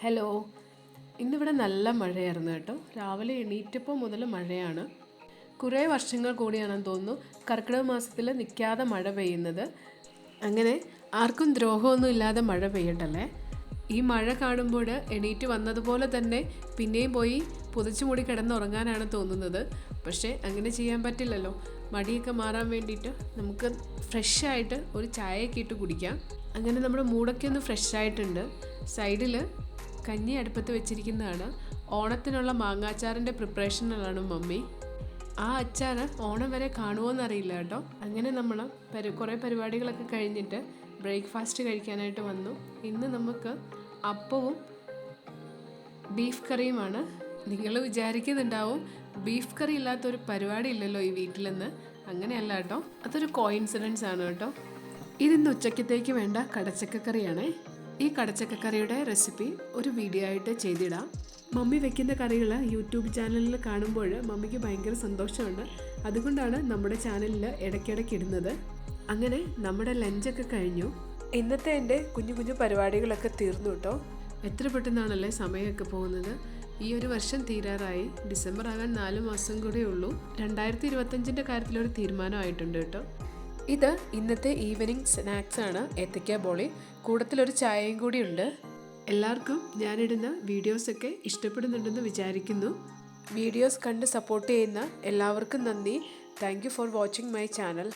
Hello. ഇന്നിവിടെ നല്ല മഴയായിരുന്നു കേട്ടോ. രാവിലെ എണീറ്റപ്പോൾ മുതൽ മഴയാണ്. കുറേ വർഷങ്ങൾ കൂടിയാണെന്ന് തോന്നുന്നു കർക്കിടക മാസത്തിൽ നിൽക്കാതെ മഴ പെയ്യുന്നത്. അങ്ങനെ ആർക്കും ദ്രോഹമൊന്നും ഇല്ലാതെ മഴ പെയ്യട്ടല്ലേ. ഈ മഴ കാണുമ്പോൾ എണീറ്റ് വന്നതുപോലെ തന്നെ പിന്നെയും പോയി പുതച്ചു മൂടി കിടന്നുറങ്ങാനാണ് തോന്നുന്നത്. പക്ഷേ അങ്ങനെ ചെയ്യാൻ പറ്റില്ലല്ലോ. മടിയൊക്കെ മാറാൻ വേണ്ടിയിട്ട് നമുക്ക് ഫ്രഷായിട്ട് ഒരു ചായയൊക്കെ ഇട്ട് കുടിക്കാം. അങ്ങനെ നമ്മുടെ മൂടൊക്കെ ഒന്ന് ഫ്രഷായിട്ടുണ്ട്. സൈഡിൽ കഞ്ഞി അടുപ്പത്ത് വെച്ചിരിക്കുന്നതാണ്. ഓണത്തിനുള്ള മാങ്ങാച്ചാറിൻ്റെ പ്രിപ്പറേഷനിലാണ് മമ്മി. ആ അച്ചാർ ഓണം വരെ കാണുമോയെന്നറിയില്ല കേട്ടോ. അങ്ങനെ നമ്മൾ കുറേ പരിപാടികളൊക്കെ കഴിഞ്ഞിട്ട് ബ്രേക്ക്ഫാസ്റ്റ് കഴിക്കാനായിട്ട് വന്നു. ഇന്ന് നമുക്ക് അപ്പവും ബീഫ് കറിയുമാണ്. നിങ്ങൾ വിചാരിക്കുന്നുണ്ടാവും ബീഫ് കറി ഇല്ലാത്തൊരു പരിപാടി ഇല്ലല്ലോ ഈ വീട്ടിലെന്ന്. അങ്ങനെയല്ല കേട്ടോ, അതൊരു കോയിൻസിഡൻസ് ആണ് കേട്ടോ. ഇതിന്ന് ഉച്ചക്കത്തേക്ക് വേണ്ട കടച്ചക്കറിയാണേ. ഈ കടച്ചക്കറിയുടെ റെസിപ്പി ഒരു വീഡിയോ ആയിട്ട് ചെയ്തിടാം. മമ്മി വെക്കുന്ന കറികൾ യൂട്യൂബ് ചാനലിൽ കാണുമ്പോൾ മമ്മിക്ക് ഭയങ്കര സന്തോഷമുണ്ട്. അതുകൊണ്ടാണ് നമ്മുടെ ചാനലിൽ ഇടയ്ക്കിടയ്ക്ക് ഇടുന്നത്. അങ്ങനെ നമ്മുടെ ലഞ്ചൊക്കെ കഴിഞ്ഞു. ഇന്നത്തെ എൻ്റെ കുഞ്ഞു കുഞ്ഞു പരിപാടികളൊക്കെ തീർന്നു കേട്ടോ. എത്ര പെട്ടെന്നാണല്ലേ സമയമൊക്കെ പോകുന്നത്. ഈ ഒരു വർഷം തീരാറായി. ഡിസംബർ ആകാൻ 4 മാസം കൂടെ ഉള്ളൂ. 2025 കാര്യത്തിലൊരു തീരുമാനമായിട്ടുണ്ട് കേട്ടോ. ഇത് ഇന്നത്തെ ഈവനിങ് സ്നാക്സ് ആണ്, ഏത്തയ്ക്ക ബോളി. കൂടത്തിലൊരു ചായയും കൂടി ഉണ്ട്. എല്ലാവർക്കും ഞാനിടുന്ന വീഡിയോസൊക്കെ ഇഷ്ടപ്പെടുന്നുണ്ടെന്ന് വിചാരിക്കുന്നു. വീഡിയോസ് കണ്ട് സപ്പോർട്ട് ചെയ്യുന്ന എല്ലാവർക്കും നന്ദി. Thank you for watching my channel.